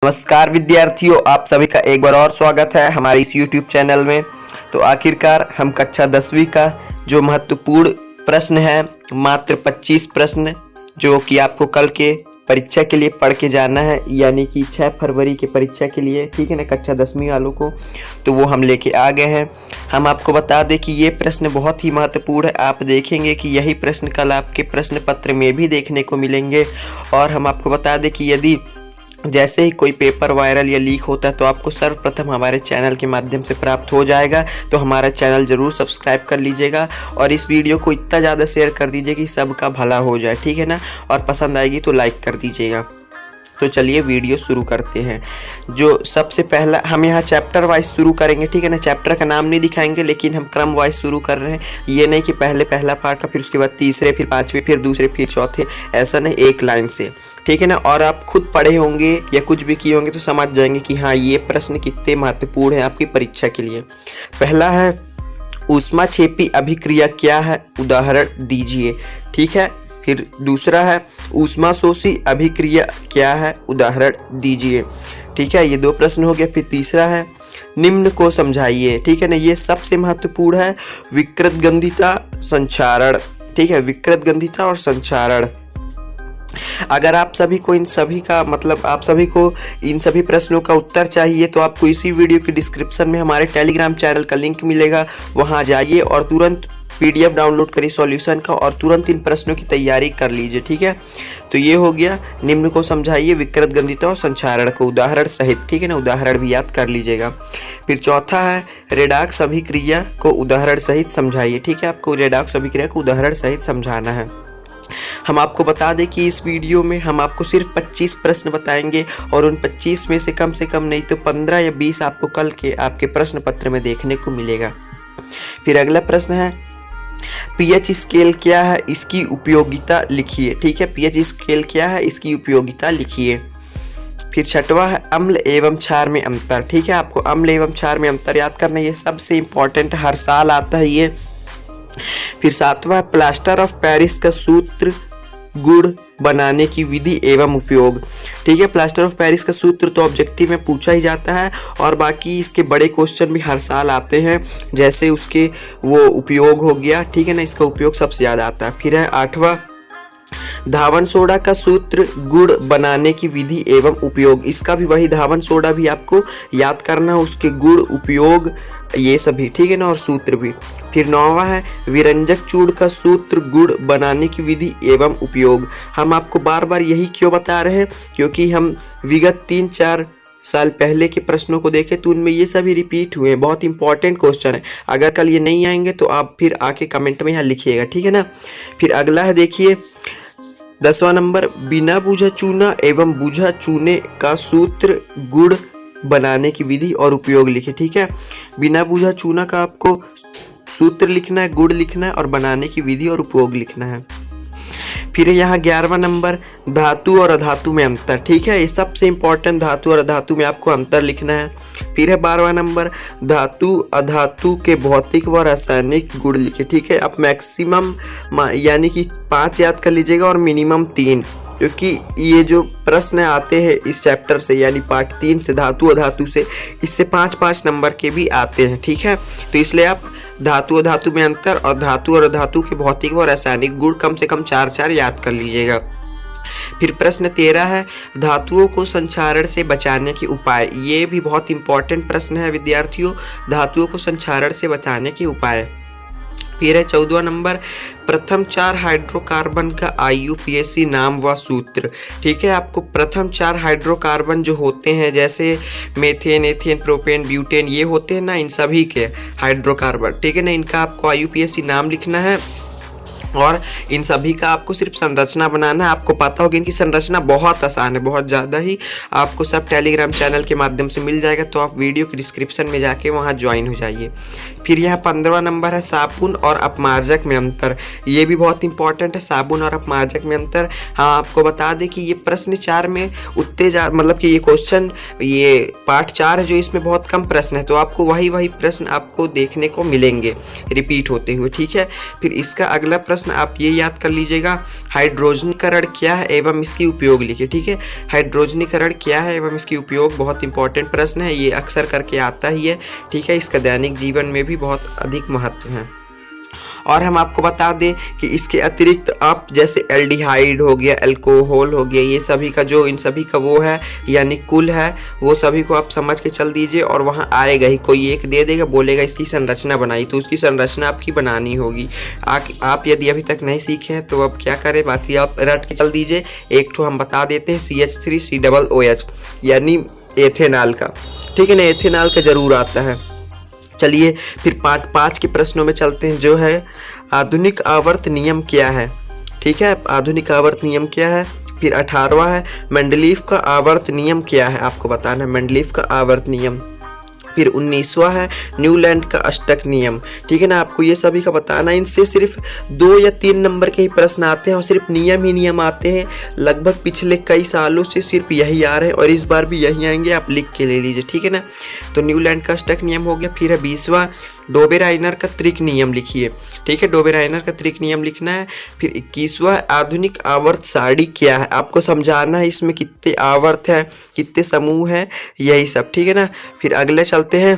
नमस्कार विद्यार्थियों, आप सभी का एक बार और स्वागत है हमारे इस YouTube चैनल में। तो आखिरकार हम कक्षा 10वीं का जो महत्वपूर्ण प्रश्न है, मात्र 25 प्रश्न जो कि आपको कल के परीक्षा के लिए पढ़ के जाना है, यानी कि 6 फरवरी के परीक्षा के लिए, ठीक है ना, कक्षा 10वीं वालों को, तो वो हम लेके आ गए हैं। हम आपको बता दें कि ये प्रश्न बहुत ही महत्वपूर्ण है। आप देखेंगे कि यही प्रश्न कल आपके प्रश्न पत्र में भी देखने को मिलेंगे। और हम आपको बता दें कि यदि जैसे ही कोई पेपर वायरल या लीक होता है तो आपको सर्वप्रथम हमारे चैनल के माध्यम से प्राप्त हो जाएगा। तो हमारा चैनल ज़रूर सब्सक्राइब कर लीजिएगा और इस वीडियो को इतना ज़्यादा शेयर कर दीजिए कि सबका भला हो जाए, ठीक है ना। और पसंद आएगी तो लाइक कर दीजिएगा। तो चलिए वीडियो शुरू करते हैं। जो सबसे पहला हम यहाँ चैप्टर वाइज शुरू करेंगे, ठीक है ना। चैप्टर का नाम नहीं दिखाएंगे, लेकिन हम क्रम वाइज शुरू कर रहे हैं। ये नहीं कि पहला पार्ट का, फिर उसके बाद तीसरे, फिर पाँचवें, फिर दूसरे, फिर चौथे, ऐसा नहीं, एक लाइन से, ठीक है ना। और आप खुद पढ़े होंगे या कुछ भी किए होंगे तो समझ जाएंगे कि हाँ, ये प्रश्न कितने महत्वपूर्ण है आपकी परीक्षा के लिए। पहला है, ऊष्माक्षेपी अभिक्रिया क्या है, उदाहरण दीजिए, ठीक है। फिर दूसरा है, ऊष्माशोषी अभिक्रिया क्या है, उदाहरण दीजिए, ठीक है। ये 2 प्रश्न हो गया। फिर तीसरा है, निम्न को समझाइए, ठीक है ना। ये सबसे महत्वपूर्ण है, विकृतगंधिता संचारण, ठीक है, विकृतगंधिता और संचारण। अगर आप सभी को इन सभी का मतलब आप सभी को इन सभी प्रश्नों का उत्तर चाहिए तो आपको इसी वीडियो के डिस्क्रिप्शन में हमारे टेलीग्राम चैनल का लिंक मिलेगा, वहां जाइए और तुरंत PDF डाउनलोड करिए सॉल्यूशन का और तुरंत इन प्रश्नों की तैयारी कर लीजिए, ठीक है। तो ये हो गया, निम्न को समझाइए, विकृतगंधिता और संचारण को उदाहरण सहित, ठीक है ना, उदाहरण भी याद कर लीजिएगा। फिर चौथा है, रेडॉक्स अभिक्रिया को उदाहरण सहित समझाइए, ठीक है। आपको रेडॉक्स अभिक्रिया को उदाहरण सहित समझाना है। हम आपको बता दें कि इस वीडियो में हम आपको सिर्फ 25 प्रश्न बताएंगे और उन 25 में से कम नहीं तो 15 या 20 आपको कल के आपके प्रश्न पत्र में देखने को मिलेगा। फिर अगला प्रश्न है, pH स्केल क्या है, इसकी उपयोगिता लिखिए, ठीक है। pH स्केल क्या है, इसकी उपयोगिता लिखिए। फिर छठवां है, अम्ल एवं क्षार में अंतर, ठीक है। आपको अम्ल एवं क्षार में अंतर याद करना, ये सबसे इंपॉर्टेंट, हर साल आता है ये। फिर सातवां है, प्लास्टर ऑफ पेरिस का सूत्र, गुड़ बनाने की विधि एवं उपयोग, ठीक है। प्लास्टर ऑफ पेरिस का सूत्र तो ऑब्जेक्टिव में पूछा ही जाता है और बाकी इसके बड़े क्वेश्चन भी हर साल आते हैं, जैसे उसके वो उपयोग हो गया, ठीक है ना, इसका उपयोग सबसे ज़्यादा आता है। फिर है 8वां, धावन सोडा का सूत्र, गुड़ बनाने की विधि एवं उपयोग, इसका भी वही धावन सोडा भी आपको याद करना है, उसके गुड़, उपयोग, ये सभी, ठीक है ना, और सूत्र भी। फिर 9वां है, विरंजक चूर्ण का सूत्र, गुड़ बनाने की विधि एवं उपयोग। हम आपको बार बार यही क्यों बता रहे हैं, क्योंकि हम विगत 3-4 साल पहले के प्रश्नों को देखें तो उनमें ये सभी रिपीट हुए हैं। बहुत इंपॉर्टेंट क्वेश्चन है। अगर कल ये नहीं आएंगे तो आप फिर आके कमेंट में यहाँ लिखिएगा, ठीक है ना। फिर अगला है, देखिए 10वां नंबर, बिना बूझा चूना एवं बूझा चूने का सूत्र, गुड़ बनाने की विधि और उपयोग लिखे, ठीक है। बिना बूझा चूना का आपको सूत्र लिखना है, गुड़ लिखना है और बनाने की विधि और उपयोग लिखना है। फिर यहाँ 11वां नंबर, धातु और अधातु में अंतर, ठीक है। ये सबसे इंपॉर्टेंट, धातु और अधातु में आपको अंतर लिखना है। फिर है 12वां नंबर, धातु अधातु के भौतिक व रासायनिक गुण लिखे, ठीक है। आप मैक्सिमम यानी कि 5 याद कर लीजिएगा और मिनिमम 3, क्योंकि ये जो प्रश्न आते हैं इस चैप्टर से यानी पार्ट 3 से, धातु अधातु से, इससे 5-5 नंबर के भी आते हैं, ठीक है। तो इसलिए आप धातु और धातु में अंतर और धातु और धातु के भौतिक व रासायनिक गुण कम से कम 4-4 याद कर लीजिएगा। फिर प्रश्न 13 है, धातुओं को संक्षारण से बचाने के उपाय। ये भी बहुत इंपॉर्टेंट प्रश्न है विद्यार्थियों, धातुओं को संक्षारण से बचाने के उपाय। फिर है 14वां नंबर, प्रथम 4 हाइड्रोकार्बन का IUPAC नाम व सूत्र, ठीक है। आपको प्रथम 4 हाइड्रोकार्बन जो होते हैं, जैसे मेथेन, एथेन, प्रोपेन, ब्यूटेन, ये होते हैं ना, इन सभी के हाइड्रोकार्बन, ठीक है ना, इनका आपको IUPAC नाम लिखना है और इन सभी का आपको सिर्फ संरचना बनाना है। आपको पता होगा इनकी संरचना बहुत आसान है, बहुत ज़्यादा ही, आपको सब टेलीग्राम चैनल के माध्यम से मिल जाएगा, तो आप वीडियो के डिस्क्रिप्शन में जाके वहाँ ज्वाइन हो जाइए। फिर यहाँ 15वां नंबर है, साबुन और अपमार्जक में अंतर। ये भी बहुत इंपॉर्टेंट है, साबुन और अपमार्जक में अंतर। हाँ, आपको बता दें कि ये प्रश्न 4 में उतने मतलब कि ये क्वेश्चन, ये पार्ट 4 है जो इसमें बहुत कम प्रश्न है, तो आपको वही प्रश्न आपको देखने को मिलेंगे रिपीट होते हुए, ठीक है। फिर इसका अगला प्रश्न प्रश्न आप ये याद कर लीजिएगा, हाइड्रोजनीकरण क्या है एवं इसकी उपयोग लिखिए। ठीक है, हाइड्रोजनीकरण क्या है एवं इसकी उपयोग बहुत इंपॉर्टेंट प्रश्न है, ये अक्सर करके आता ही है। ठीक है, इसका दैनिक जीवन में भी बहुत अधिक महत्व है। और हम आपको बता दें कि इसके अतिरिक्त आप जैसे एल्डिहाइड हो गया, अल्कोहल हो गया, ये सभी का जो इन सभी का वो है यानी कुल है, वो सभी को आप समझ के चल दीजिए। और वहाँ आएगा ही, कोई एक दे देगा, बोलेगा इसकी संरचना बनाई, तो उसकी संरचना आपकी बनानी होगी। आप यदि अभी तक नहीं सीखे हैं तो अब क्या करें, बाकी आप रट के चल दीजिए। एक ठो हम बता देते हैं CH3COOH यानी एथेनॉल का। ठीक है ना, एथेनॉल का जरूर आता है। चलिए फिर पार्ट 5 के प्रश्नों में चलते हैं, जो है आधुनिक आवर्त नियम क्या है। ठीक है, आधुनिक आवर्त नियम क्या है। फिर 18वां है मेंडलीफ का आवर्त नियम क्या है, आपको बताना है मेंडलीफ का आवर्त नियम। फिर 19वां है न्यूलैंड का अष्टक नियम। ठीक है ना, आपको ये सभी का बताना है। इनसे सिर्फ 2 या 3 नंबर के ही प्रश्न आते हैं और सिर्फ नियम ही नियम आते हैं। लगभग पिछले कई सालों से सिर्फ यही आ रहे हैं और इस बार भी यही आएंगे, आप लिख के ले लीजिए। ठीक है ना, तो न्यूलैंड का अष्टक नियम हो गया। फिर है 20वां डोबेराइनर का त्रिक नियम लिखिए। ठीक है, डोबेराइनर का त्रिक नियम लिखना है। फिर 21वां आधुनिक आवर्त सारणी क्या है, आपको समझाना है इसमें कितने आवर्त है, कितने समूह है, यही सब। ठीक है ना, फिर अगले चलते हैं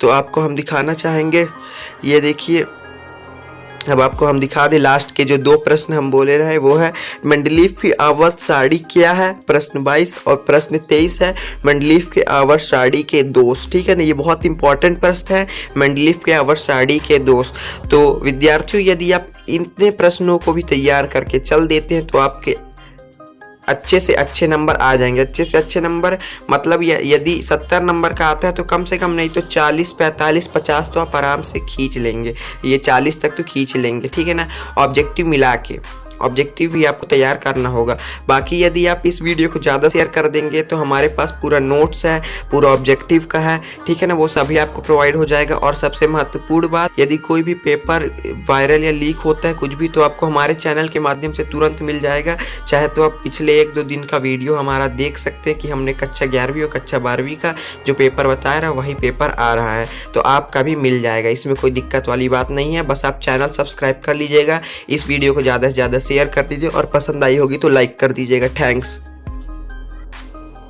तो आपको हम दिखाना चाहेंगे, ये देखिए अब आपको हम दिखा दें लास्ट के जो 2 प्रश्न हम बोले रहे, वो है मेंडलीफ की आवर्त सारणी क्या है, प्रश्न 22, और प्रश्न 23 है मेंडलीफ के आवर्त सारणी के दोष। ठीक है ना, ये बहुत इंपॉर्टेंट प्रश्न है, मेंडलीफ के आवर्त सारणी के दोष। तो विद्यार्थियों यदि आप इतने प्रश्नों को भी तैयार करके चल देते हैं तो आपके अच्छे से अच्छे नंबर आ जाएंगे। अच्छे से अच्छे नंबर मतलब यदि 70 नंबर का आता है तो कम से कम नहीं तो 40, 45, 50 तो आप आराम से खींच लेंगे, ये 40 तक तो खींच लेंगे। ठीक है ना, ऑब्जेक्टिव मिला के ऑब्जेक्टिव भी आपको तैयार करना होगा। बाकी यदि आप इस वीडियो को ज़्यादा शेयर कर देंगे तो हमारे पास पूरा नोट्स है, पूरा ऑब्जेक्टिव का है। ठीक है ना, वो सभी आपको प्रोवाइड हो जाएगा। और सबसे महत्वपूर्ण बात, यदि कोई भी पेपर वायरल या लीक होता है कुछ भी, तो आपको हमारे चैनल के माध्यम से तुरंत मिल जाएगा। चाहे तो आप पिछले 1-2 दिन का वीडियो हमारा देख सकते हैं कि हमने कक्षा 11वीं और कक्षा 12वीं का जो पेपर बताया रहा वही पेपर आ रहा है, तो आपका भी मिल जाएगा। इसमें कोई दिक्कत वाली बात नहीं है। बस आप चैनल सब्सक्राइब कर लीजिएगा, इस वीडियो को ज़्यादा से ज़्यादा शेयर कर दीजिए और पसंद आई होगी तो लाइक कर दीजिएगा। थैंक्स।